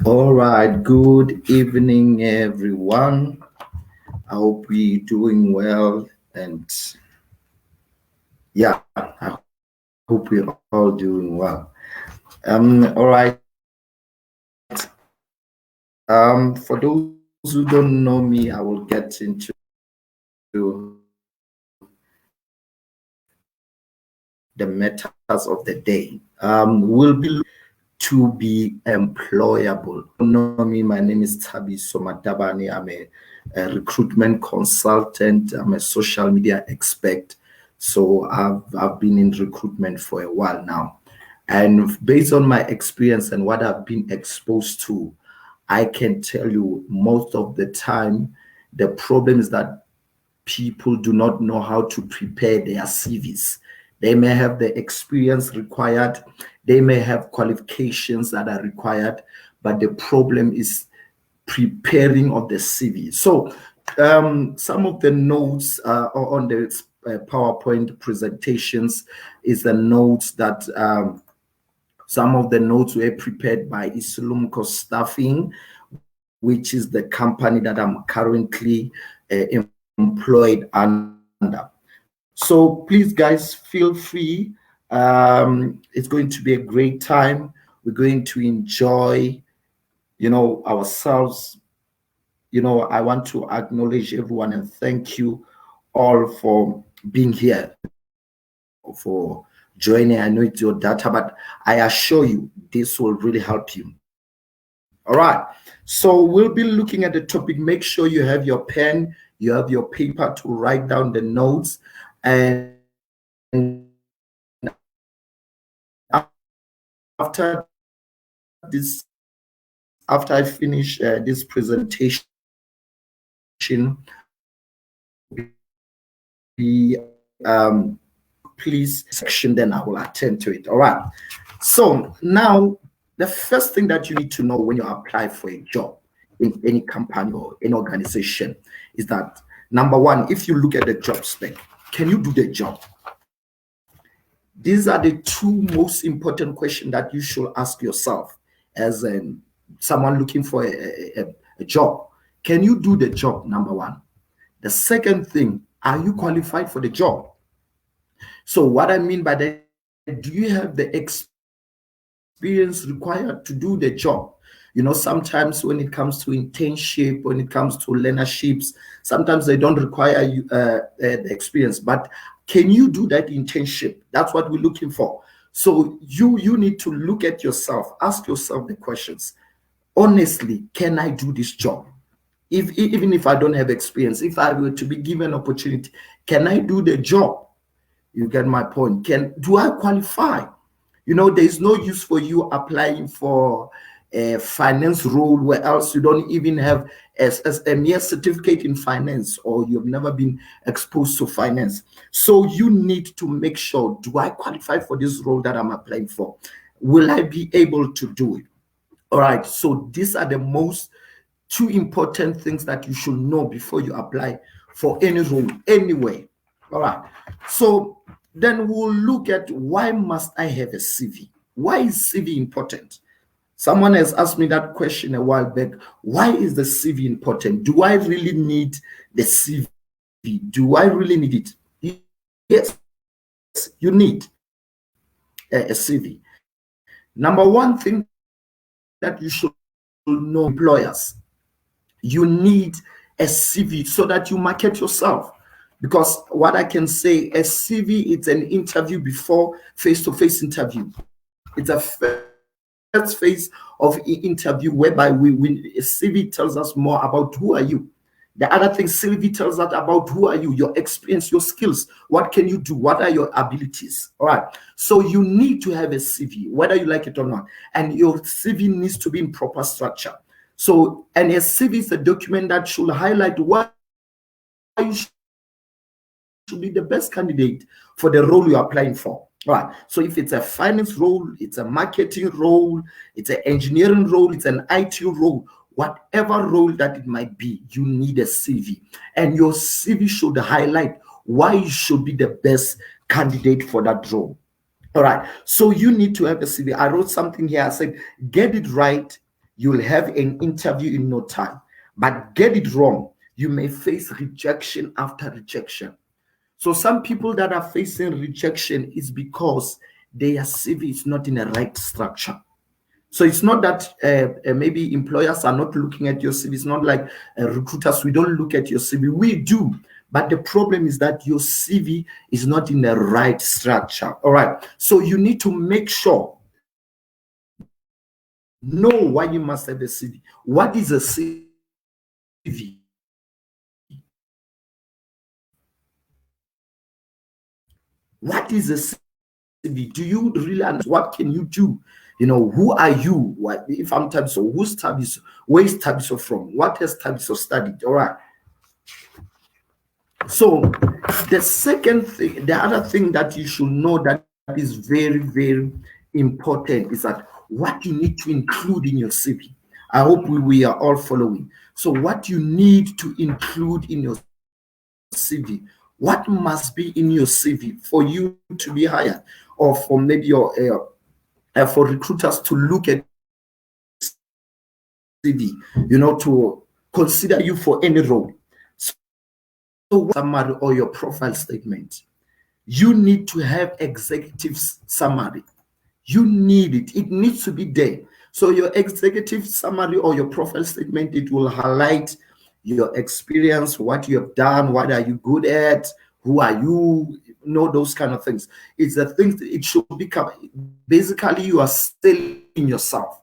All right, good evening, everyone. I hope we're doing well, and yeah, I hope we're all doing well. All right. For those who don't know me, I will get into the matters of the day. We'll be to be employable. You know me, my name is Tabi Somadabani. I'm a recruitment consultant. I'm a social media expert. So I've been in recruitment for a while now. And based on my experience and what I've been exposed to, I can tell you most of the time, the problem is that people do not know how to prepare their CVs. They may have the experience required, they may have qualifications that are required, but the problem is preparing of the CV. So, some of the notes on the PowerPoint presentations is the notes that some of the notes were prepared by Islumco Staffing, which is the company that I'm currently employed under. So please, guys, feel free. It's going to be a great time. We're going to enjoy, ourselves. I want to acknowledge everyone and thank you all for being here, for joining. I know it's your data, but I assure you this will really help you. All right. So we'll be looking at the topic. Make sure you have your pen, you have your paper to write down the notes. And after this, after I finish this presentation, please section, then I will attend to it. All right. So now the first thing that you need to know when you apply for a job in any company or any organization is that number one, if you look at the job spec, can you do the job? These are the two most important questions that you should ask yourself as someone looking for a job. Can you do the job? Number one. The second thing, are you qualified for the job? So what I mean by that, do you have the experience required to do the job? Sometimes when it comes to internship, when it comes to learnerships, sometimes they don't require you the experience. But can you do that internship? That's what we're looking for. So you need to look at yourself, ask yourself the questions. Honestly, can I do this job? Even if I don't have experience, if I were to be given opportunity, can I do the job? You get my point. Do I qualify? There's no use for you applying for a finance role where else you don't even have a mere certificate in finance, or you've never been exposed to finance. So you need to make sure, do I qualify for this role that I'm applying for? Will I be able to do it? All right. So these are the most two important things that you should know before you apply for any role anywhere. All right. So then we'll look at, why must I have a CV? Why is CV important? Someone has asked me that question a while back. Why is the CV important? Do I really need the CV? Do I really need it? Yes, you need a CV. Number one thing that you should know, employers, you need a CV so that you market yourself. Because what I can say, a CV, it's an interview before face-to-face interview. It's a first phase of interview whereby a CV tells us more about who are you. The other thing, CV tells us about who are you, your experience, your skills. What can you do? What are your abilities? All right. So you need to have a CV, whether you like it or not. And your CV needs to be in proper structure. So, and a CV is a document that should highlight why you should be the best candidate for the role you're applying for. All right. So if it's a finance role, it's a marketing role, it's an engineering role, it's an IT role, whatever role that it might be, you need a CV. And your CV should highlight why you should be the best candidate for that role. All right. So you need to have a CV. I wrote something here. I said, get it right, You'll have an interview in no time. But get it wrong, you may face rejection after rejection. So some people that are facing rejection is because their CV is not in the right structure. So it's not that maybe employers are not looking at your CV. It's not like recruiters, we don't look at your CV. We do. But the problem is that your CV is not in the right structure. All right. So you need to make sure, know why you must have a CV. What is a CV? What is a CV? Do you really understand? What can you do? Who are you? What if I'm Tabiso? Who's Tabiso? Where is Tabiso from? What has Tabiso studied? All right. So the second thing, the other thing that you should know that is very, very important is that what you need to include in your CV. I hope we are all following. So what you need to include in your CV, what must be in your CV for you to be hired, or for maybe your for recruiters to look at CV, to consider you for any role. So summary or your profile statement, you need to have executive summary. You need it. It needs to be there. So your executive summary or your profile statement, it will highlight your experience, what you have done, what are you good at, who are you, those kind of things. It's the things it should become. Basically, you are selling yourself.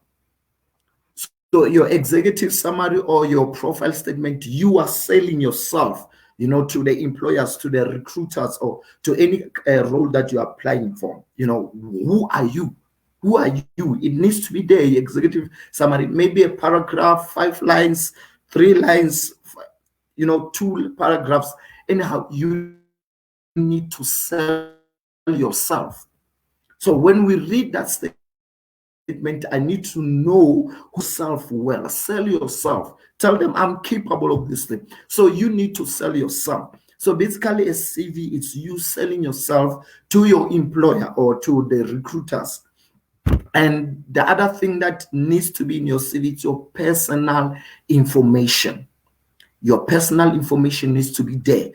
So your executive summary or your profile statement, you are selling yourself, to the employers, to the recruiters, or to any role that you are applying for. Who are you? Who are you? It needs to be there. Executive summary, maybe a paragraph, 5 lines, 3 lines, 2 paragraphs. Anyhow, you need to sell yourself. So when we read that statement, I need to know yourself well. Sell yourself. Tell them I'm capable of this thing. So you need to sell yourself. So basically, a CV is you selling yourself to your employer or to the recruiters. And the other thing that needs to be in your CV is your personal information. Your personal information needs to be there.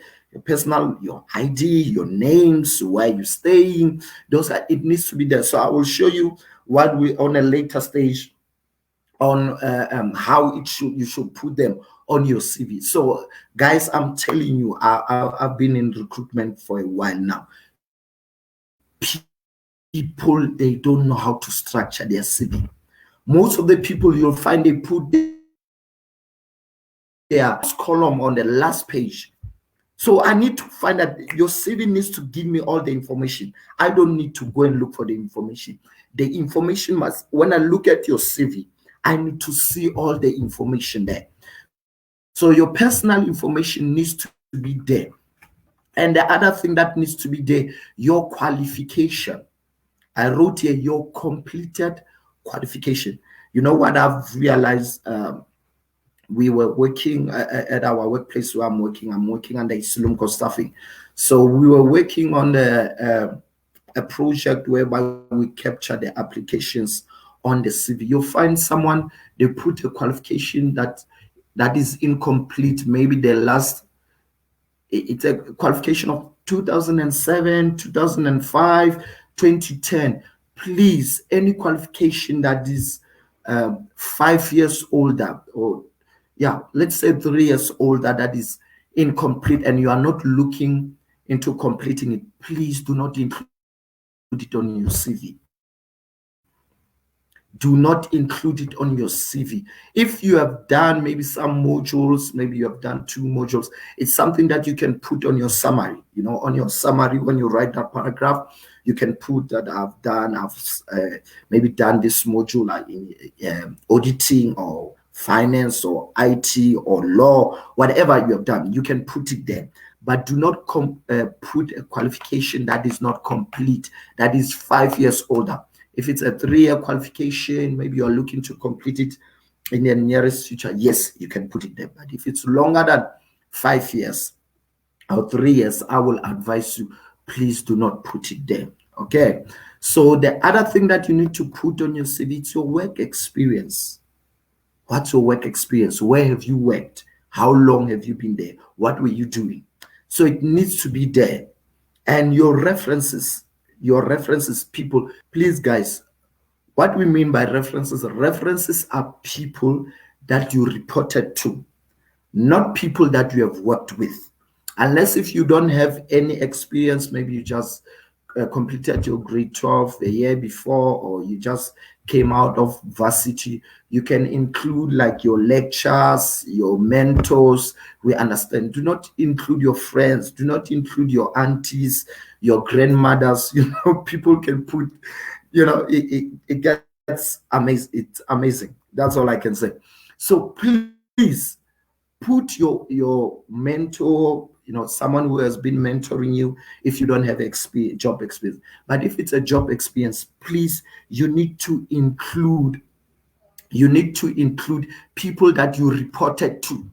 Your ID, your names, where you're staying, it needs to be there. So I will show you what we on a later stage on how you should put them on your CV. So guys, I'm telling you, I've been in recruitment for a while now. People, they don't know how to structure their CV. Most of the people you'll find, they put their column on the last page. So I need to find that your CV needs to give me all the information. I don't need to go and look for the information. The information must, when I look at your CV, I need to see all the information there. So your personal information needs to be there. And the other thing that needs to be there, your qualification. I wrote here your completed qualification. You know what I've realized? We were working at our workplace where I'm working under Isilumco Staffing. So we were working on a project whereby we capture the applications on the CV. You'll find someone, they put a qualification that is incomplete. Maybe the last, it's a qualification of 2007, 2005, 2010. Please, any qualification that is 5 years older, or let's say 3 years older, that is incomplete, and you are not looking into completing it, please do not include it on your CV. Do not include it on your CV. If you have done maybe some modules, maybe you have done 2 modules, it's something that you can put on your summary. On your summary, when you write that paragraph, you can put that I've maybe done this module like in auditing or finance or IT or law, whatever you have done, you can put it there. But do not put a qualification that is not complete, that is 5 years older. If it's a 3-year qualification, maybe you're looking to complete it in the nearest future, yes, you can put it there. But if it's longer than 5 years or 3 years, I will advise you, please do not put it there. Okay. So the other thing that you need to put on your CV is your work experience. What's your work experience? Where have you worked? How long have you been there? What were you doing? So it needs to be there. And your references, people, please, guys, what we mean by references are people that you reported to, not people that you have worked with. Unless if you don't have any experience, maybe you just completed your grade 12 a year before, or you just came out of varsity, you can include like your lectures, your mentors. We understand. Do not include your friends. Do not include your aunties, your grandmothers. People can put, it gets amazing. It's amazing. That's all I can say. So please put your mentor, someone who has been mentoring you, if you don't have job experience. But if it's a job experience, please, you need to include people that you reported to.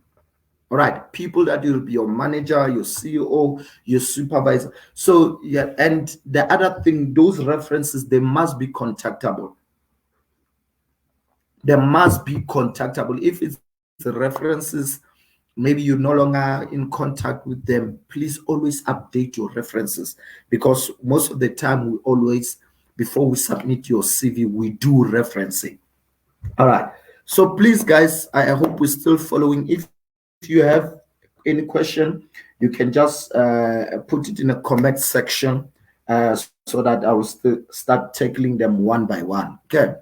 All right, people that will be your manager, your CEO, your supervisor. So yeah, and the other thing, those references, they must be contactable. They must be contactable. If it's references, maybe you're no longer in contact with them, please always update your references, because most of the time we always, before we submit your CV, we do referencing. All right. So please, guys, I hope we're still following. If you have any question, you can just put it in a comment section, so that I will still start tackling them one by one. Okay.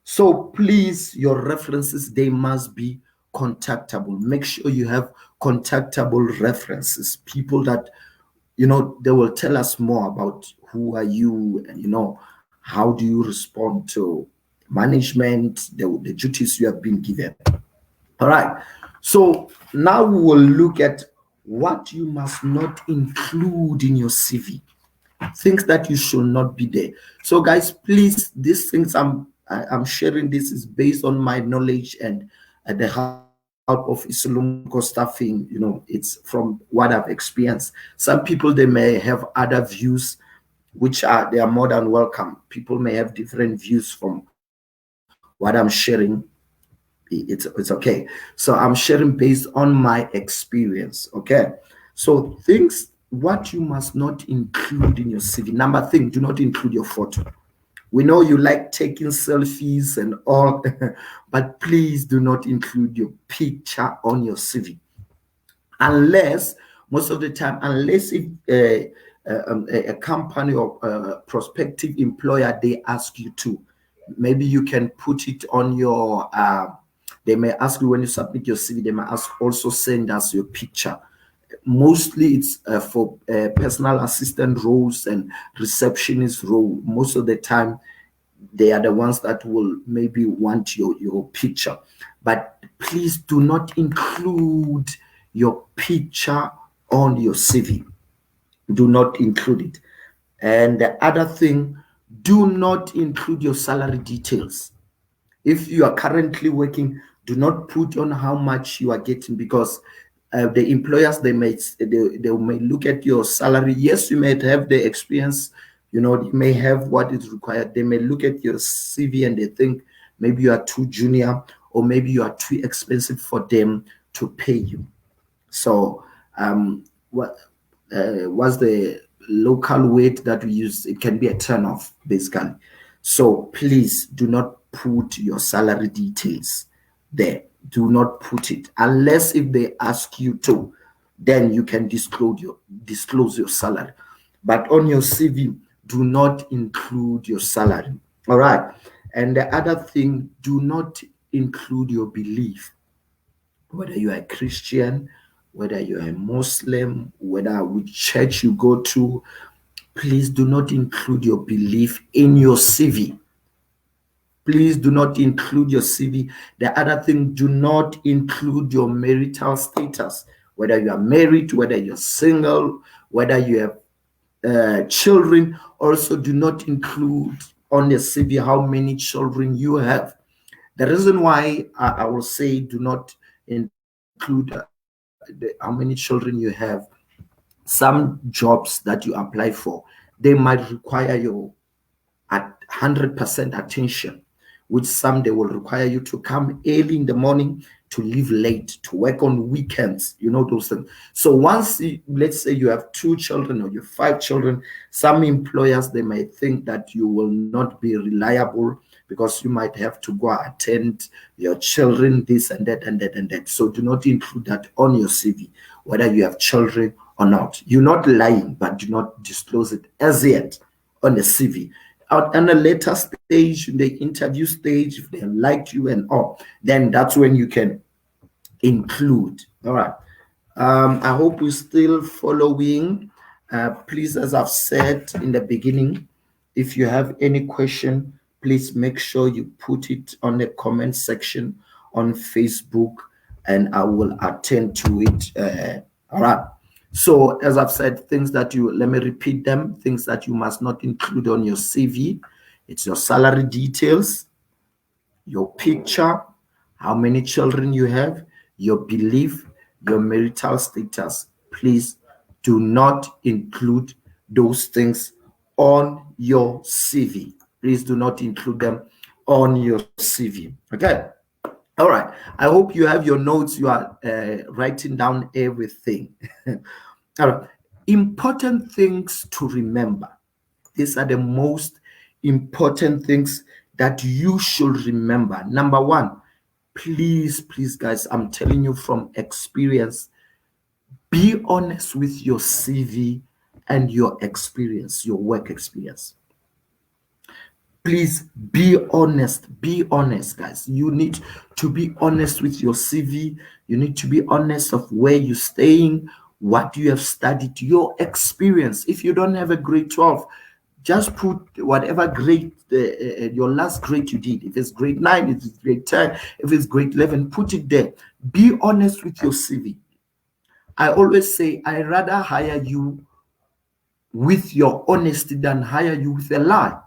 So please, your references, they must be contactable. Make sure you have contactable references, people that, they will tell us more about who are you, and, how do you respond to management, the duties you have been given. All right. So now we will look at what you must not include in your CV, things that you should not be there. So guys, please, these things I'm sharing, this is based on my knowledge and the help of Isulumco staffing. It's from what I've experienced. Some people, they may have other views, they are more than welcome. People may have different views from what I'm sharing. It's okay. So I'm sharing based on my experience. Okay. So things, what you must not include in your CV. Number thing, do not include your photo. We know you like taking selfies and all, but please do not include your picture on your CV. Unless, most of the time, unless if a company or a prospective employer, they ask you to, maybe you can put it on your, they may ask you when you submit your CV, they may ask also send us your picture. Mostly it's for personal assistant roles and receptionist role. Most of the time, they are the ones that will maybe want your picture. But please do not include your picture on your CV. Do not include it. And the other thing, do not include your salary details. If you are currently working, do not put on how much you are getting, because the employers, they may look at your salary. Yes, you may have the experience, you may have what is required. They may look at your CV and they think maybe you are too junior, or maybe you are too expensive for them to pay you. So what's the local weight that we use? It can be a turn-off, basically. So please do not put your salary details there. Do not put it, unless if they ask you to, then you can disclose your salary. But on your CV, do not include your salary. All right. And the other thing, do not include your belief, whether you are a Christian, whether you are a Muslim, whether which church you go to. Please do not include your belief in your CV. Please do not include your CV. The other thing, do not include your marital status, whether you are married, whether you're single, whether you have children. Also, do not include on your CV how many children you have. The reason why I will say do not include how many children you have, some jobs that you apply for, they might require your at 100% attention, which some they will require you to come early in the morning, to leave late, to work on weekends, those things. So once, let's say you have 2 children or you have 5 children, some employers, they might think that you will not be reliable because you might have to go attend your children, this and that and that and that. So do not include that on your CV, whether you have children or not. You're not lying, but do not disclose it as yet on the CV. Out on a later stage, in the interview stage, if they like you and all, then that's when you can include. All right. I hope we're still following. Please, as I've said in the beginning, if you have any question, please make sure you put it on the comment section on Facebook, and I will attend to it. All right. So as I've said, let me repeat them, things that you must not include on your CV. It's your salary details, your picture, how many children you have, your belief, your marital status. Please do not include those things on your CV. Please do not include them on your CV. Okay. All right. I hope you have your notes. You are writing down everything. All right. Important things to remember. These are the most important things that you should remember. Number one, please, guys, I'm telling you from experience, be honest with your CV and your experience, your work experience. Please be honest, guys. You need to be honest with your CV. You need to be honest of where you're staying, what you have studied, your experience. If you don't have a grade 12, just put whatever grade, your last grade you did. If it's grade 9, if it's grade 10, if it's grade 11, put it there. Be honest with your CV. I always say, I rather hire you with your honesty than hire you with a lie.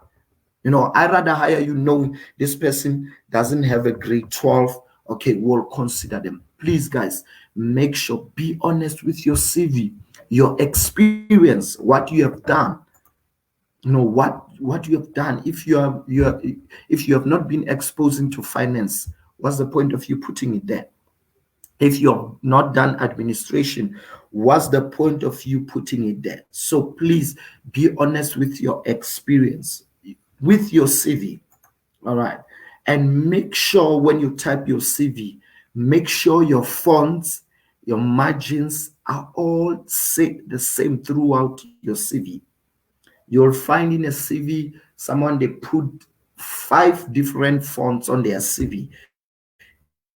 I rather hire you knowing this person doesn't have a grade 12. Okay, we'll consider them. Please, guys, make sure, be honest with your CV, your experience, what you have done. What you have done. If you have not been exposed into finance, what's the point of you putting it there? If you have not done administration, what's the point of you putting it there? So please be honest with your experience, with your CV. All right. And make sure when you type your CV, make sure your fonts, your margins are all set the same throughout your CV. You'll find in a CV, they put 5 different fonts on their CV.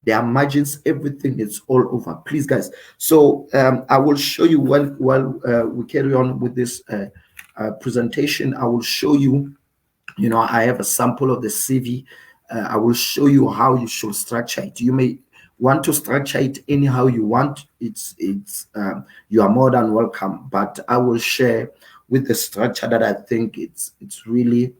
Their margins, everything is all over. Please, guys. So I will show you while we carry on with this presentation. I will show you, I have a sample of the CV. I will show you how you should structure it. You may want to structure it anyhow you want. You are more than welcome, but I will share with the structure that I think it's really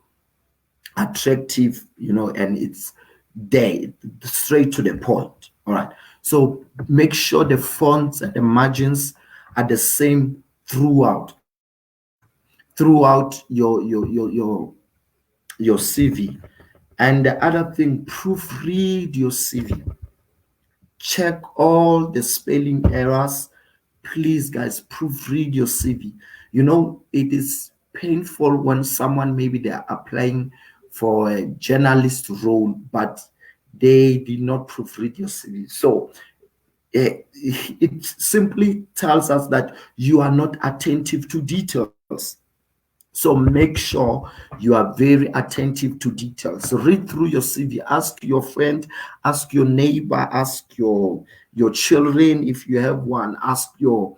attractive, and it's there, straight to the point. All right. So make sure the fonts and the margins are the same throughout your CV. And the other thing, proofread your CV. Check all the spelling errors. Please, guys, proofread your CV. It is painful when someone, maybe they are applying for a journalist role, but they did not proofread your CV. So it simply tells us that you are not attentive to details. So make sure you are very attentive to details. Read through your CV. Ask your friend, ask your neighbor, ask your children if you have one. Ask your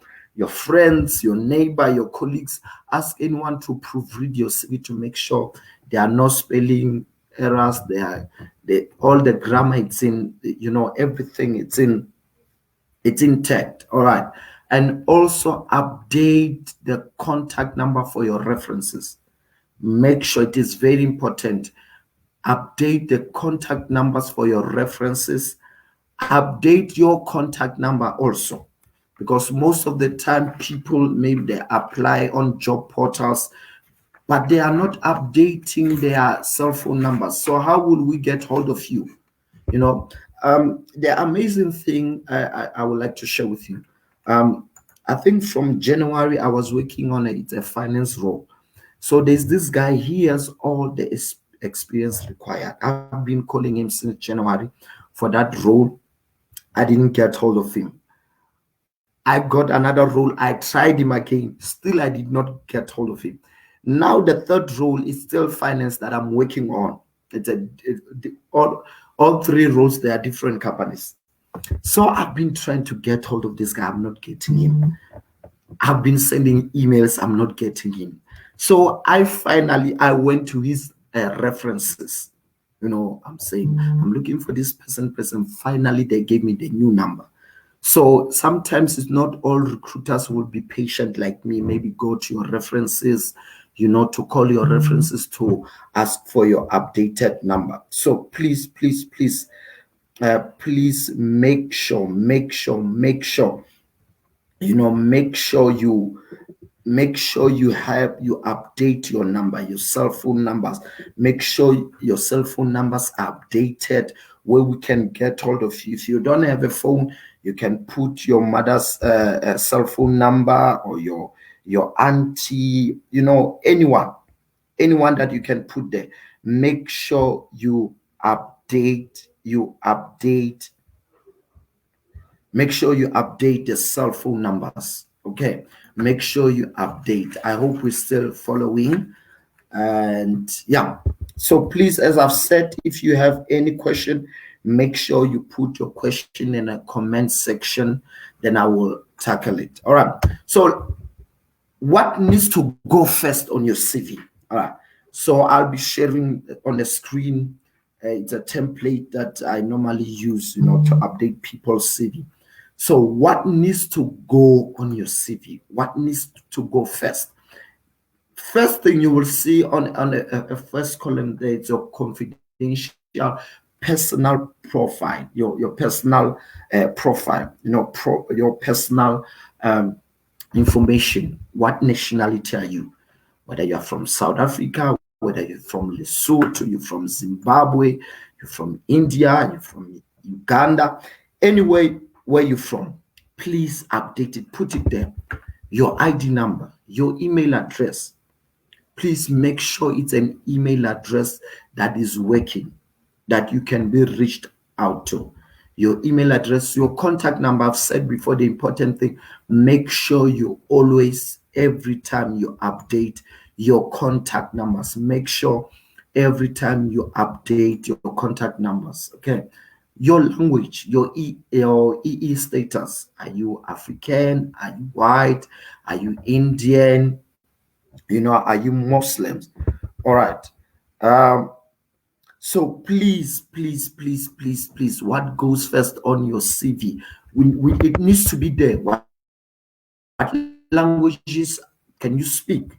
friends, your neighbor, your colleagues. Ask anyone to proofread your CV to make sure there are no spelling errors. All the grammar, it's in, everything, it's intact. All right. And also update the contact number for your references. Make sure, it is very important. Update the contact numbers for your references. Update your contact number also, because most of the time people, maybe they apply on job portals. but they are not updating their cell phone numbers. So how will we get hold of you? You know, the amazing thing I would like to share with you. I think from January I was working on it's a finance role. So there's this guy, he has all the experience required. I've been calling him since January for that role. I didn't get hold of him. I got another role. I tried him again. Still, I did not get hold of him. Now, the third role is still finance that I'm working on. All three roles, they are different companies. So I've been trying to get hold of this guy. I'm not getting him. I've been sending emails. I'm not getting him. So I went to his references. I'm saying, I'm looking for this person. Finally, they gave me the new number. So sometimes it's not all recruiters will be patient like me. Maybe go to your references, to call your references to ask for your updated number. So please, please make sure, make sure you update your number, your cell phone numbers. Make sure your cell phone numbers are updated where we can get hold of you. If you don't have a phone, you can put your mother's cell phone number, or your auntie, anyone that you can put there. Make sure you update. Make sure you update the cell phone numbers. Okay, make sure you update. I hope we're still following. And yeah, so please, as I've said, if you have any question, make sure you put your question in a comment section, then I will tackle it. All right, so what needs to go first on your CV? All right, so I'll be sharing on the screen. It's a template that I normally use, to update people's CV. So what needs to go on your CV? What needs to go first? First thing you will see on a first column there is your confidential personal profile, your personal profile, your personal information. What nationality are you? Whether you are from South Africa, whether you're from Lesotho, you're from Zimbabwe, you're from India, you're from Uganda, anyway, where you're from, please update it, put it there. Your ID number, your email address. Please make sure it's an email address that is working, that you can be reached out to. Your email address, your contact number. I've said before, the important thing, make sure you always, every time you update your contact numbers, make sure every time you update your contact numbers. Okay, your language, your EE status. Are you African? Are you white? Are you Indian? Are you Muslims? All right. So please, what goes first on your CV? It needs to be there. What languages can you speak?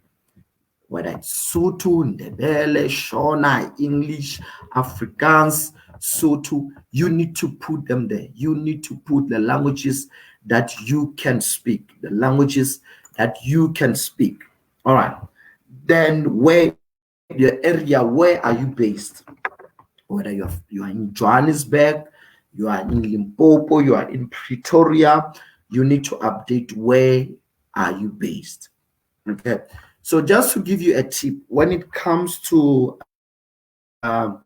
Whether it's Sotho, Ndebele, Shona, English, Afrikaans, Sotho, you need to put them there. You need to put the languages that you can speak. The languages that you can speak. All right. Then the area, where are you based? Whether you are in Johannesburg, you are in Limpopo, you are in Pretoria, you need to update where are you based. Okay. So just to give you a tip, when it comes to the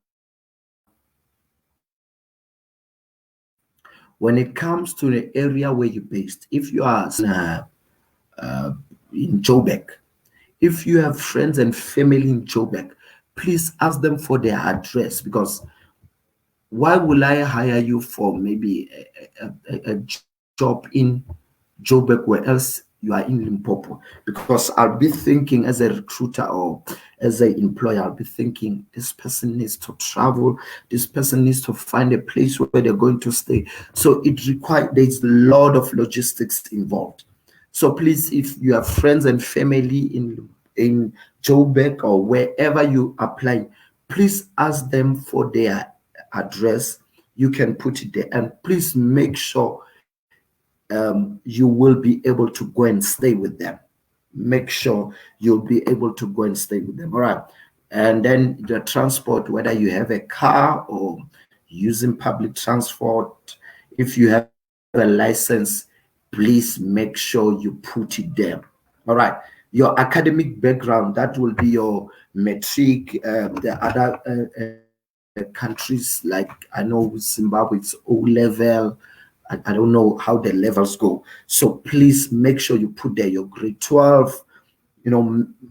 area where you're based, if you are in Joburg, if you have friends and family in Joburg, please ask them for their address, because why will I hire you for maybe a job in Joburg where else you are in Limpopo? Because I'll be thinking, as a recruiter or as an employer, I'll be thinking, this person needs to travel, this person needs to find a place where they're going to stay. So there's a lot of logistics involved. So please, if you have friends and family in Joburg or wherever you apply, please ask them for their address. You can put it there, and please make sure you will be able to go and stay with them. make sure you'll be able to go and stay with them. All right. And then the transport, whether you have a car or using public transport, if you have a license, please make sure you put it there. All right. Your academic background, that will be your metric, the other countries, like I know Zimbabwe, it's O level. I don't know how the levels go. So please make sure you put there your grade 12.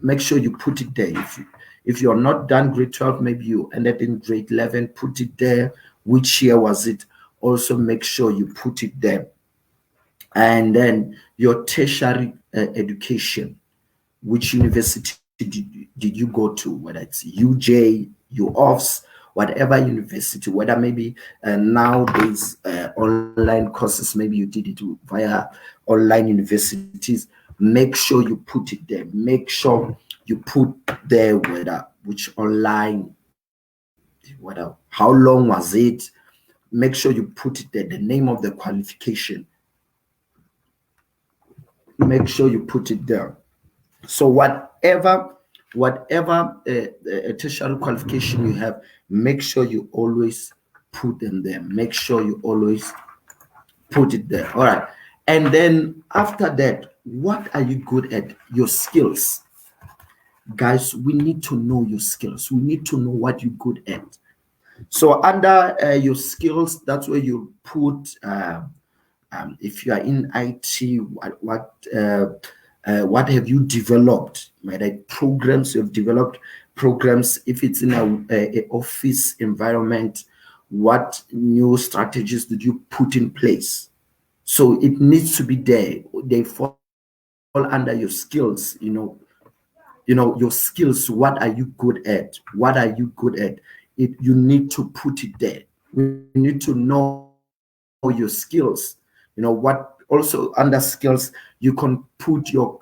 Make sure you put it there. If you're not done grade 12, maybe you ended in grade 11, put it there. Which year was it? Also make sure you put it there. And then your tertiary education, which university did you go to, whether it's UJ, UOFS, whatever university, whether maybe nowadays online courses, maybe you did it via online universities. Make sure you put it there. Make sure you put there whether which online, whether how long was it. Make sure you put it there, the name of the qualification. Make sure you put it there. So whatever tertiary qualification you have, make sure you always put them there. Make sure you always put it there. All right. And then after that, what are you good at? Your skills. Guys, we need to know your skills. We need to know what you're good at. So under your skills, that's where you put if you are in IT, what have you developed? Right? Programs you've developed, programs. If it's in a office environment, what new strategies did you put in place? So it needs to be there. They fall under your skills. Your skills. What are you good at? What are you good at? You need to put it there. We need to know your skills. What also under skills, you can put your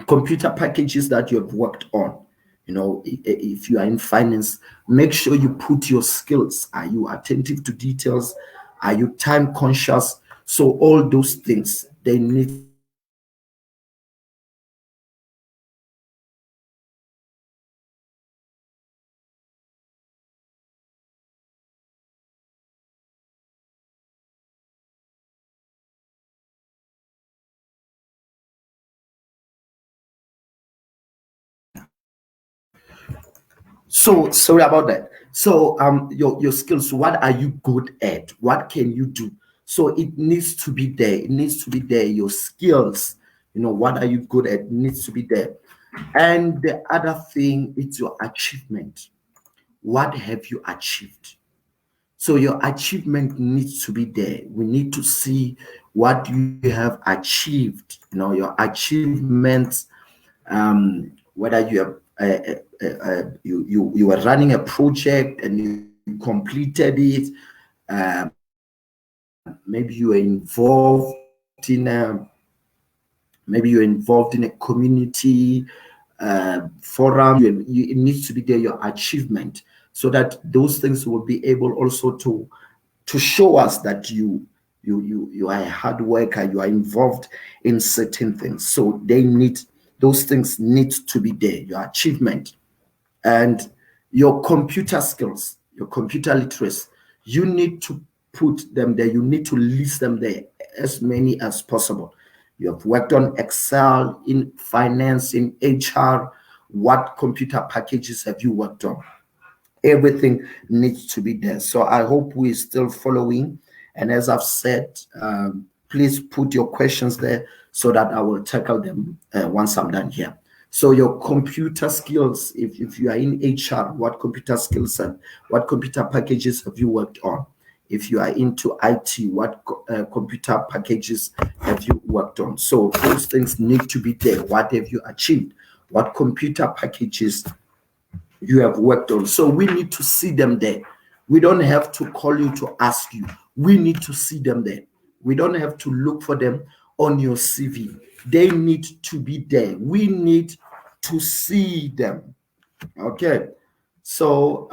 computer packages that you have worked on. If you are in finance, make sure you put your skills. Are you attentive to details? Are you time conscious? So all those things, they need to be there. So sorry about that. So your skills, what are you good at? What can you do? So it needs to be there. It needs to be there. Your skills, what are you good at, needs to be there. And the other thing is your achievement. What have you achieved? So your achievement needs to be there. We need to see what you have achieved, your achievements, whether you have you were running a project and you completed it. Maybe you were involved in a community forum. It needs to be there, your achievement, so that those things will be able also to show us that you are a hard worker, you are involved in certain things. So those things need to be there, your achievement. And your computer skills, your computer literacy, you need to put them there. You need to list them there, as many as possible. You have worked on Excel, in finance, in HR. What computer packages have you worked on? Everything needs to be there. So I hope we're still following. And as I've said, please put your questions there so that I will tackle them once I'm done here. So your computer skills, if you are in HR, what computer skills and what computer packages have you worked on? If you are into IT, what computer packages have you worked on? So those things need to be there. What have you achieved? What computer packages you have worked on? So we need to see them there. We don't have to call you to ask you. We need to see them there. We don't have to look for them on your CV. They need to be there. We need to see them. Okay. So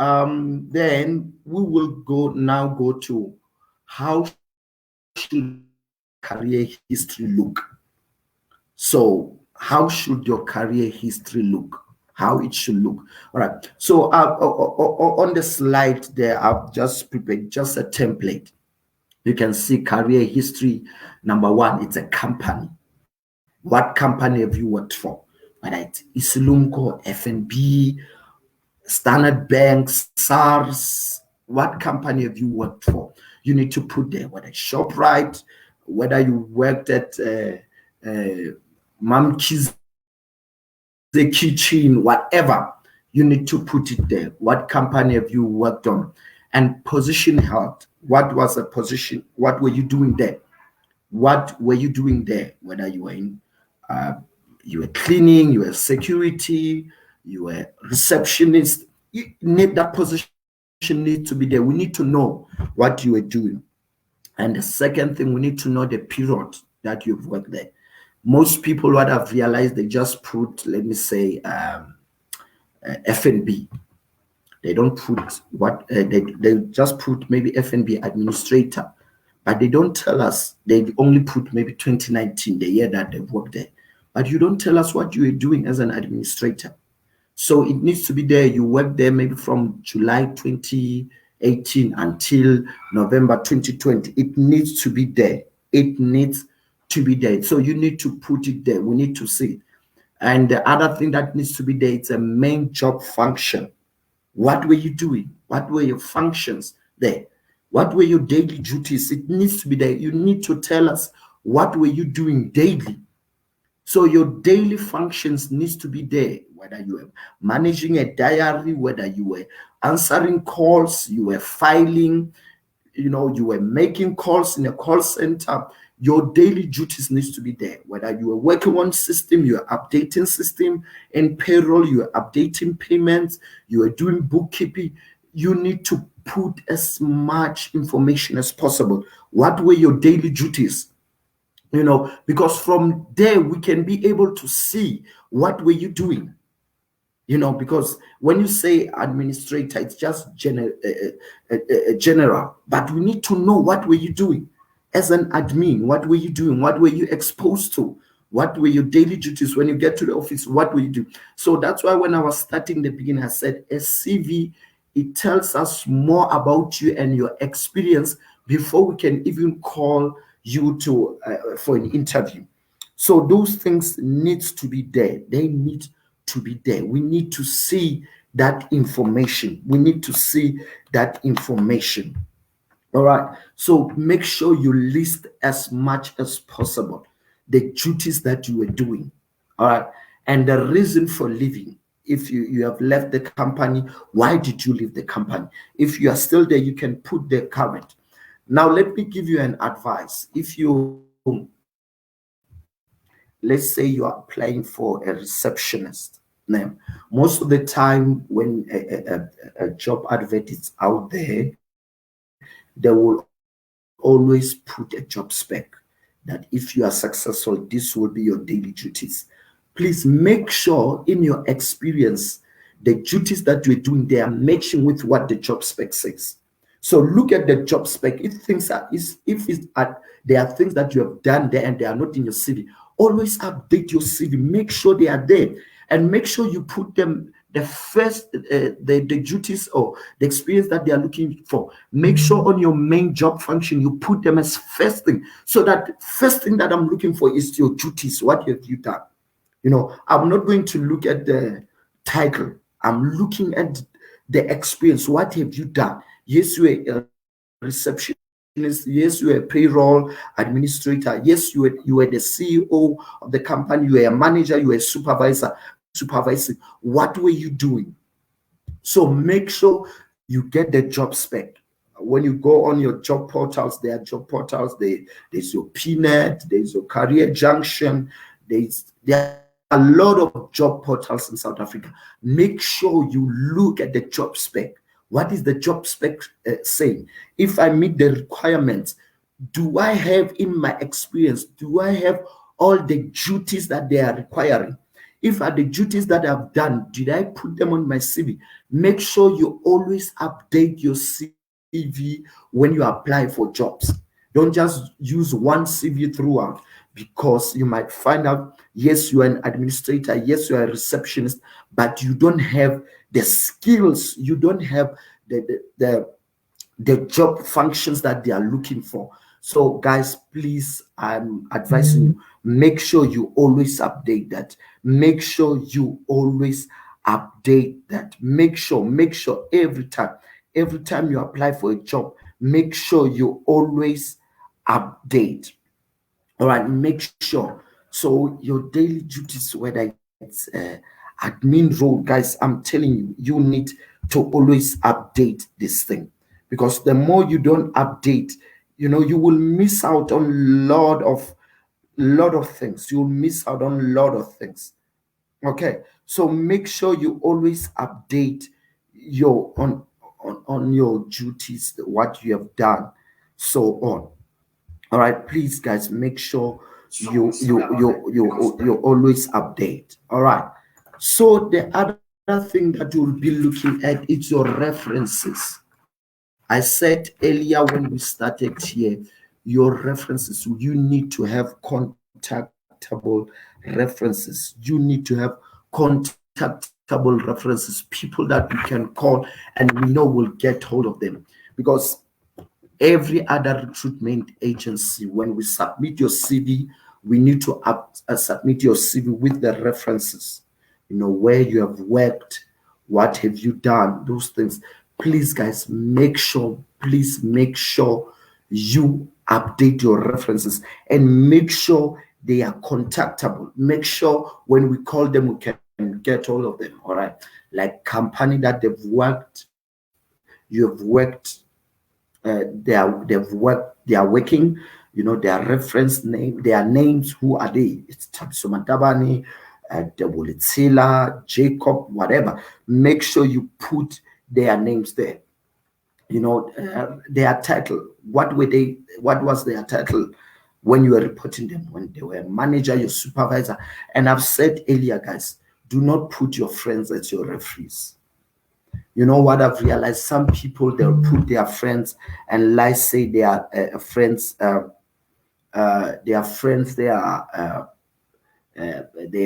then we will go to how should career history look. So how should your career history look? How it should look. All right. So on the slide there, I've just prepared just a template. You can see career history. Number one, it's a company. What company have you worked for? Whether it's Isilumco, FNB, Standard Bank, SARS, what company have you worked for? You need to put there whether it's ShopRite, whether you worked at Mamki's the kitchen, whatever, you need to put it there. What company have you worked on? And position held. What was the position? What were you doing there? What were you doing there? Whether you were in, you were cleaning, you were security, you were receptionist. You need that position need to be there. We need to know what you were doing. And the second thing, we need to know the period that you've worked there. Most people, what I've realized, they just put, let me say, FNB. They don't put what they just put maybe FNB administrator, but they don't tell us. They only put maybe 2019, the year that they worked there. But you don't tell us what you were doing as an administrator. So it needs to be there. You worked there maybe from July 2018 until November 2020. It needs to be there. It needs to be there. So you need to put it there. We need to see it. And the other thing that needs to be there, it's a main job function. What were you doing? What were your functions there? What were your daily duties? It needs to be there. You need to tell us what were you doing daily. So your daily functions needs to be there, whether you were managing a diary, whether you were answering calls, you were filing, you were making calls in a call center. Your daily duties needs to be there, whether you are working on system, you are updating system and payroll, you are updating payments, you are doing bookkeeping. You need to put as much information as possible. What were your daily duties? Because from there we can be able to see what were you doing. Because when you say administrator, it's just general, but we need to know what were you doing as an admin. What were you doing? What were you exposed to? What were your daily duties when you get to the office? What will you do? So that's why when I was starting the beginning, I said a CV, it tells us more about you and your experience before we can even call you to for an interview. So those things needs to be there. They need to be there. We need to see that information. We need to see that information. All right. So make sure you list as much as possible the duties that you were doing. All right. And the reason for leaving. If you have left the company, why did you leave the company? If you are still there, you can put the current. Now, let me give you an advice. If you, let's say you are applying for a receptionist, now, most of the time when a job advert is out there, they will always put a job spec that if you are successful, this will be your daily duties. Please make sure in your experience, the duties that you're doing, they are matching with what the job spec says. So look at the job spec. If there are things that you have done there and they are not in your CV, always update your CV. Make sure they are there, and make sure you put them the first the duties or the experience that they are looking for. Make sure on your main job function you put them as first thing, so that first thing that I'm looking for is your duties. What have you done? I'm not going to look at the title. I'm looking at the experience. What have you done? Yes, you are a receptionist. Yes, you are a payroll administrator. Yes, you were the CEO of the company. You were a manager. You were a supervisor. Supervising. What were you doing? So make sure you get the job spec. When you go on your job portals, there are job portals. There's your PNet. There's your Career Junction. There are a lot of job portals in South Africa. Make sure you look at the job spec. What is the job spec saying? If I meet the requirements, do I have in my experience, do I have all the duties that they are requiring? If are the duties that I've done, did I put them on my CV? Make sure you always update your CV when you apply for jobs. Don't just use one CV throughout. because you might find out, yes, you are an administrator, yes, you are a receptionist, but you don't have the skills, you don't have the job functions that they are looking for. So guys, please, I'm advising you, make sure you always update that. Make sure you always update that. Make sure every time you apply for a job, make sure you always update. All right, make sure. So your daily duties, whether it's admin role, guys, I'm telling you, you need to always update this thing, because the more you don't update, you will miss out on lot of things. You'll miss out on a lot of things. Okay, so make sure you always update your on your duties, what you have done, so on. All right, please, guys, make sure you always update. All right. So the other thing that you'll be looking at is your references. I said earlier when we started here, your references. You need to have contactable references. You need to have contactable references, people that we can call and we know will get hold of them, because every other recruitment agency, when we submit your CV, we need to submit your CV with the references, where you have worked, what have you done, those things. Please, guys, please make sure you update your references, and make sure they are contactable. Make sure when we call them, we can get all of them. All right, like company that you have worked, they are working, their reference name, their names, who are they? It's Tabsumatabani, Debulitsila, Jacob, whatever. Make sure you put their names there. Their title. What was their title when you were reporting them? When they were manager, your supervisor. And I've said earlier, guys, do not put your friends as your referees. You know what I've realized? Some people, they'll put their friends and say they are friends. They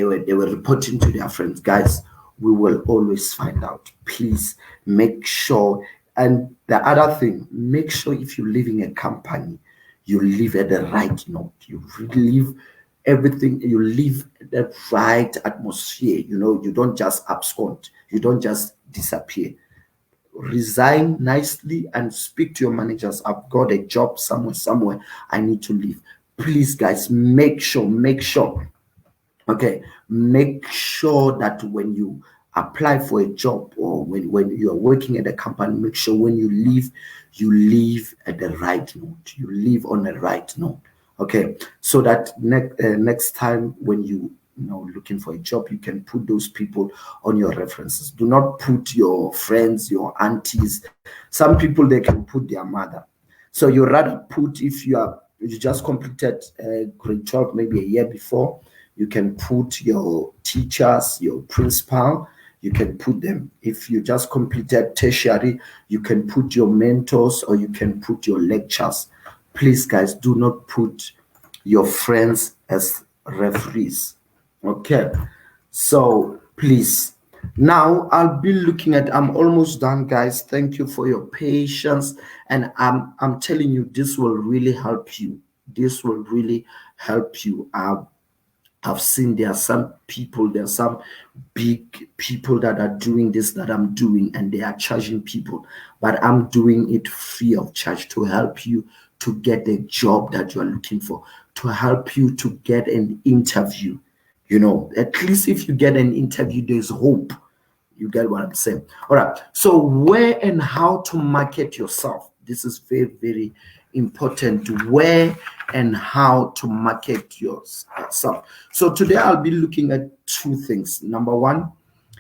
were reporting to their friends. Guys, we will always find out. Please make sure. And the other thing, make sure if you live in a company, you live at the right note. You live everything. You live the right atmosphere. You don't just abscond. You don't just disappear. Resign nicely and speak to your managers. I've got a job somewhere. I need to leave. Please, guys, make sure. Okay, make sure that when you apply for a job, or when you are working at a company, make sure when you leave at the right note. You leave on the right note. Okay, so that next time when you looking for a job, you can put those people on your references. Do not put your friends, your aunties. Some people, they can put their mother. So you rather put, if you just completed grade 12 maybe a year before, you can put your teachers, your principal, you can put them. If you just completed tertiary, you can put your mentors, or you can put your lecturers. Please, guys, do not put your friends as referees. Okay, so please. Now I'll be looking at, I'm almost done, guys. Thank you for your patience, and I'm telling you, this will really help you. This will really help you. I've seen there are some big people that are doing this that I'm doing, and they are charging people, but I'm doing it free of charge to help you to get a job that you are looking for, to help you to get an interview. At least if you get an interview, there's hope. You get what I'm saying? All right. So where and how to market yourself. This is very, very important. Where and how to market yourself. So today I'll be looking at two things. Number one,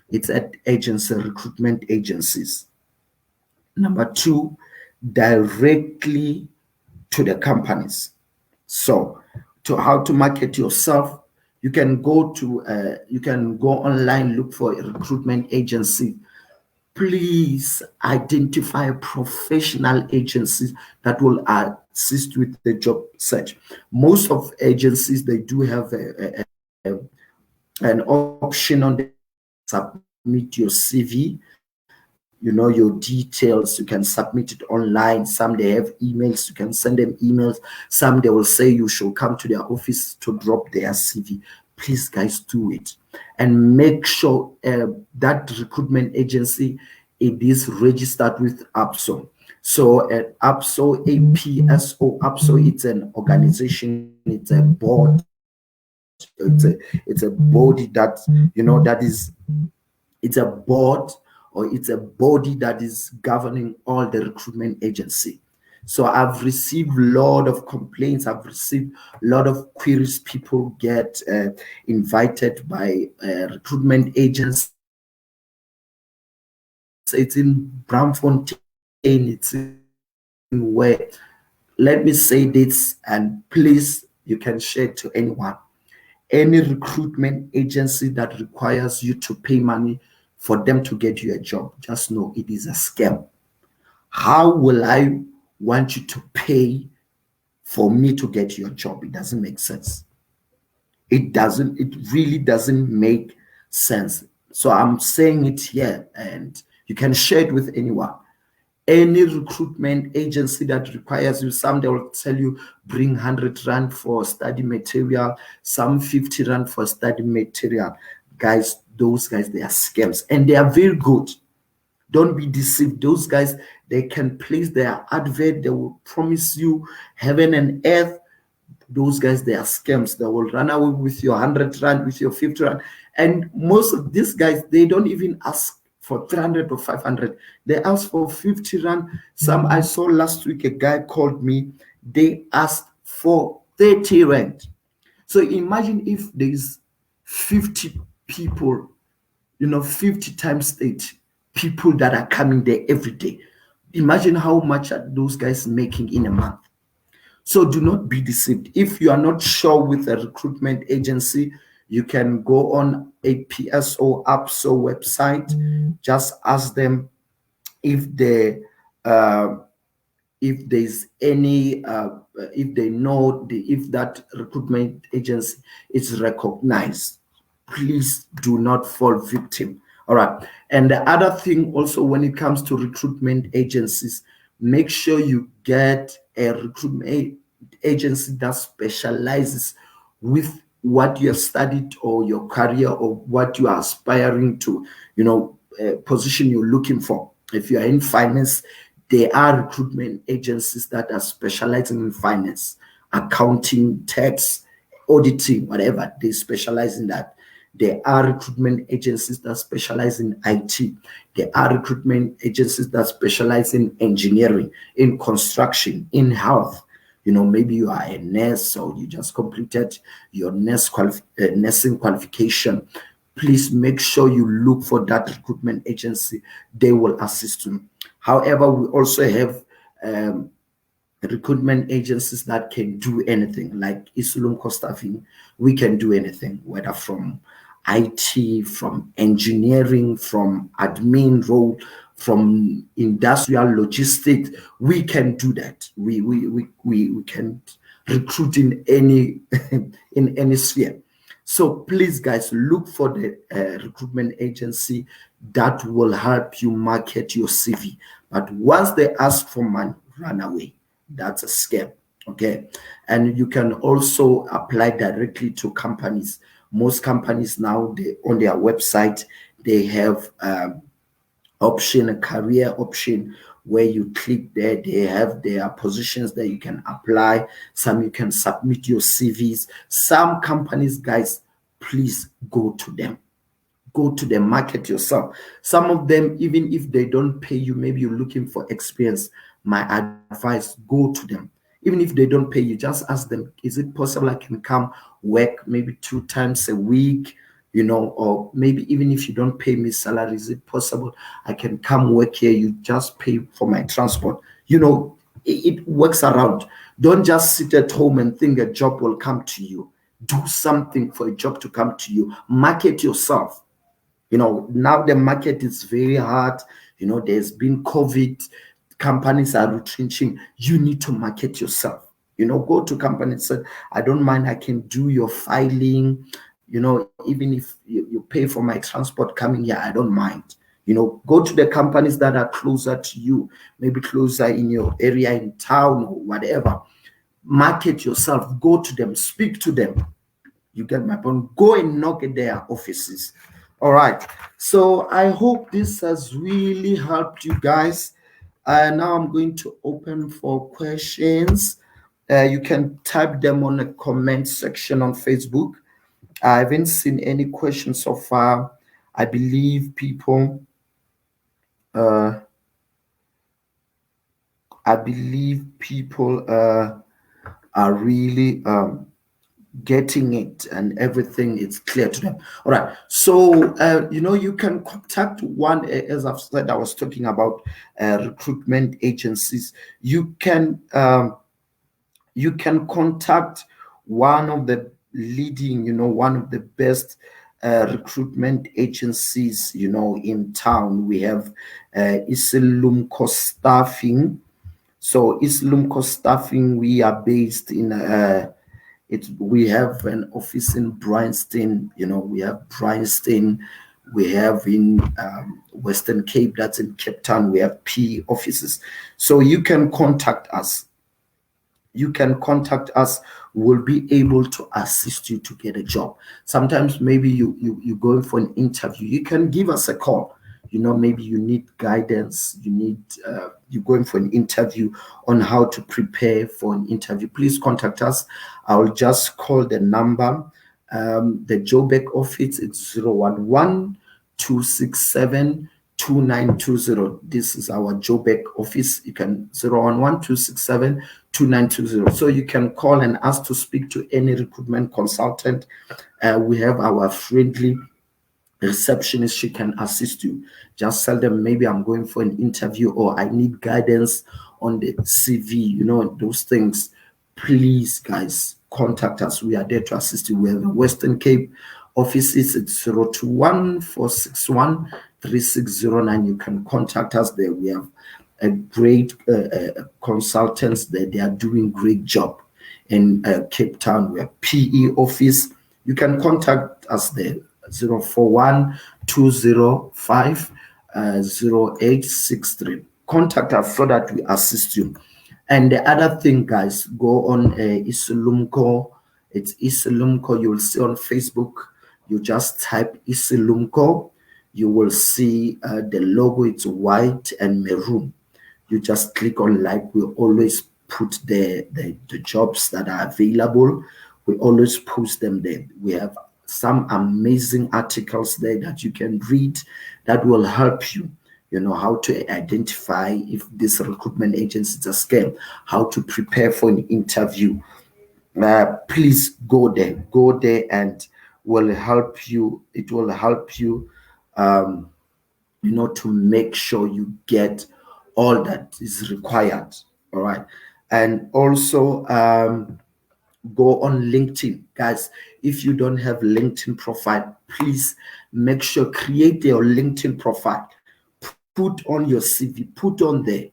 it's at recruitment agencies. Number two, directly to the companies. So to how to market yourself, you can go online, look for a recruitment agency please identify professional agencies that will assist with the job search. Most of agencies, they do have an option on the submit your CV, your details. You can submit it online. Some, they have emails, you can send them emails. Some, they will say you should come to their office to drop their CV. Please, guys, do it, and make sure that recruitment agency, it is registered with APSO. So APSO, APSO, APSO, it's an organization, it's a board, it's a body that, that is, it's a board, or it's a body that is governing all the recruitment agency. So I've received a lot of complaints. I've received a lot of queries. People get invited by recruitment agents. It's in Braamfontein. It's in where. Let me say this, and please, you can share it to anyone. Any recruitment agency that requires you to pay money for them to get you a job, just know it is a scam. How will I want you to pay for me to get your job? It doesn't make sense. It really doesn't make sense. So I'm saying it here, and you can share it with anyone. Any recruitment agency that requires you, some, they will tell you bring 100 rand for study material, some 50 rand for study material. Guys, those guys, they are scams, and they are very good. Don't be deceived. Those guys, they can place their advert, they will promise you heaven and earth. Those guys, they are scams. They will run away with your 100 rand, with your 50 rand. And most of these guys, they don't even ask for 300 or 500. They ask for 50 rand. Some, I saw last week, a guy called me, they asked for 30 rand. So imagine if there's 50 people, 50 times 30 people that are coming there every day. Imagine how much are those guys making in a month. So do not be deceived. If you are not sure with a recruitment agency, you can go on APSO APSO website. Just ask them if there's any if they know if that recruitment agency is recognized. Please do not fall victim. All right. And the other thing also, when it comes to recruitment agencies, make sure you get a recruitment agency that specializes with what you have studied, or your career, or what you are aspiring to, position you're looking for. If you are in finance, there are recruitment agencies that are specializing in finance, accounting, tax, auditing, whatever. They specialize in that. There are recruitment agencies that specialize in IT. There are recruitment agencies that specialize in engineering, in construction, in health. Maybe you are a nurse, or you just completed your nursing qualification. Please make sure you look for that recruitment agency. They will assist you. However, we also have recruitment agencies that can do anything, like Isulum Staffing. We can do anything, whether from IT, from engineering, from admin role, from industrial logistics. We can do that. We can recruit in any in any sphere. So please, guys, look for the recruitment agency that will help you market your CV. But once they ask for money, run away. That's a scam. Okay. And you can also apply directly to companies. Most companies now, on their website, they have option, a career option, where you click there. They have their positions that you can apply. Some, you can submit your CVs. Some companies, guys, please go to them. Go to the market yourself. Some of them, even if they don't pay you, maybe you're looking for experience, my advice, go to them. Even if they don't pay you, just ask them, is it possible I can come work maybe 2 times a week, or maybe even if you don't pay me salary, is it possible I can come work here? You just pay for my transport. It works around. Don't just sit at home and think a job will come to you. Do something for a job to come to you. Market yourself. Now the market is very hard. There's been COVID, companies are retrenching. You need to market yourself. Go to companies and say, I don't mind, I can do your filing, even if you pay for my transport coming here, I don't mind. Go to the companies that are closer to you, maybe closer in your area, in town or whatever. Market yourself, go to them, speak to them. You get my point? Go and knock at their offices. All right. So I hope this has really helped you guys. Now I'm going to open for questions. You can type them on the comment section on Facebook. I haven't seen any questions so far. I believe people are really getting it, and everything is clear to them. All right. So you can contact one, as I've said, I was talking about recruitment agencies. You can contact one of the leading, one of the best recruitment agencies, in town. We have Isilumco Staffing. So Isilumco Staffing, we are based in we have an office in Bryanston. We have Bryanston. We have in Western Cape, that's in Cape Town. We have P offices. So you can contact us. We'll be able to assist you to get a job. Sometimes maybe you're going for an interview. You can give us a call. Maybe you need guidance. You're going for an interview on how to prepare for an interview. Please contact us. I'll just call the number. The Joburg office, it's 011-267-2920. This is our Joburg office. You can 011-267-2920. So you can call and ask to speak to any recruitment consultant. We have our friendly receptionist. She can assist you. Just tell them, maybe I'm going for an interview, or I need guidance on the CV, those things. Please, guys, contact us. We are there to assist you. We have the Western Cape offices. It's 021-461-3609. You can contact us there. We have a great consultants there. They are doing great job. In Cape Town, we have PE office. You can contact us there. 041-205-0863. Contact us so that we assist you. And the other thing, guys, go on Isilumco. It's Isilumco. You will see on Facebook. You just type Isilumco. You will see the logo. It's white and maroon. You just click on like. We always put the jobs that are available. We always post them there. We have some amazing articles there that you can read that will help you, how to identify if this recruitment agency is a scam, how to prepare for an interview. Please go there, and will help you. It will help you, to make sure you get all that is required. All right. And also, go on LinkedIn, guys. If you don't have LinkedIn profile, please make sure create your LinkedIn profile. Put on your CV, put on there.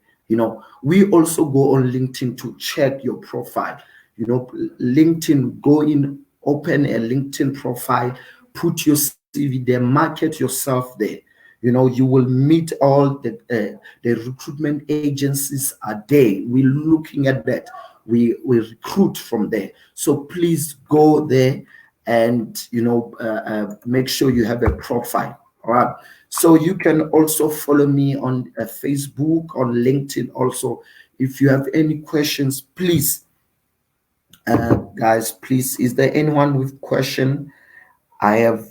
We also go on LinkedIn to check your profile. LinkedIn, go in, open a LinkedIn profile, put your CV there, market yourself there. You will meet all the recruitment agencies are there. We're looking at that. We recruit from there. So please go there and make sure you have a profile. All right. So you can also follow me on Facebook, on LinkedIn also. If you have any questions, please, guys, please. Is there anyone with question? I have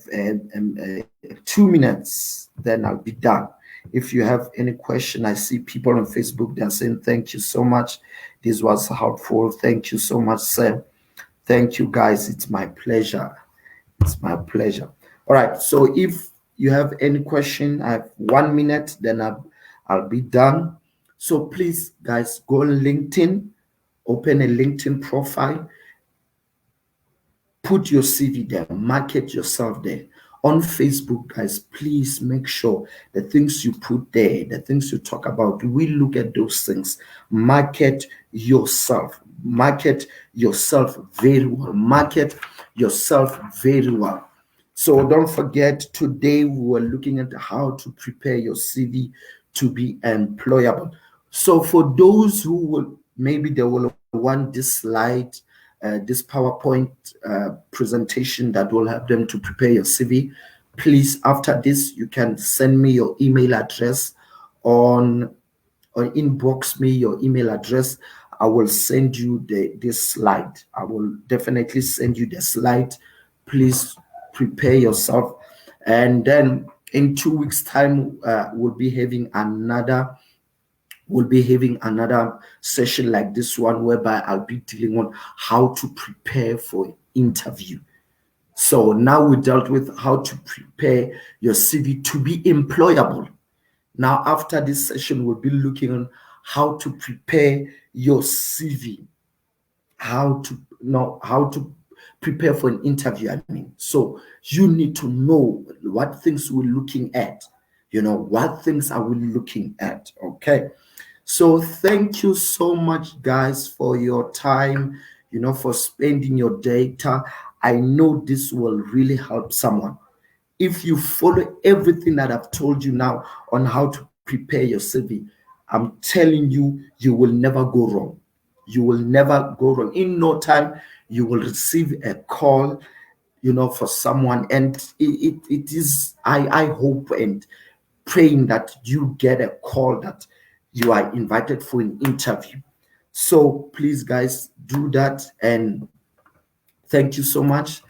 2 minutes, then I'll be done. If you have any question, I see people on Facebook, they're saying, thank you so much. This was helpful. Thank you so much, sir. Thank you, guys. It's my pleasure. It's my pleasure. All right. So if you have any question, I have 1 minute, then I'll be done. So please, guys, go on LinkedIn, open a LinkedIn profile, put your CV there, market yourself there. on Facebook, guys, please make sure the things you put there, the things you talk about, we look at those things. Market yourself. Market yourself very well. Market yourself very well. So don't forget, today we were looking at how to prepare your CV to be employable. So for those who will, maybe they will want this slide, this PowerPoint presentation that will help them to prepare your CV, please, after this, you can send me your email address on, or inbox me your email address. I will send you this slide. I will definitely send you the slide. Please prepare yourself. And then in 2 weeks' time, we'll be having another session like this one, whereby I'll be dealing on how to prepare for an interview. So now we dealt with how to prepare your CV to be employable. Now, after this session, we'll be looking on how to prepare your CV, how to prepare for an interview. I mean, so you need to know what things we're looking at. What things are we looking at? Okay. So thank you so much, guys, for your time, for spending your data. I know this will really help someone. If you follow everything that I've told you now on how to prepare your CV, I'm telling you, you will never go wrong. You will never go wrong. In no time, you will receive a call, for someone. And it is, I hope and praying that you get a call that you are invited for an interview. So please, guys, do that. And thank you so much.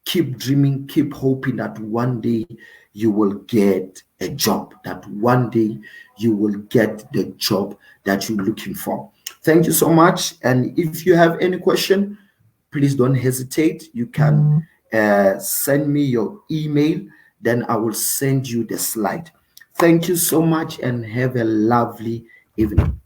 Keep dreaming, keep hoping that one day you will get a job, that one day you will get the job that you're looking for. Thank you so much. And if you have any question, please don't hesitate. You can send me your email, then I will send you the slide. Thank you so much and have a lovely evening.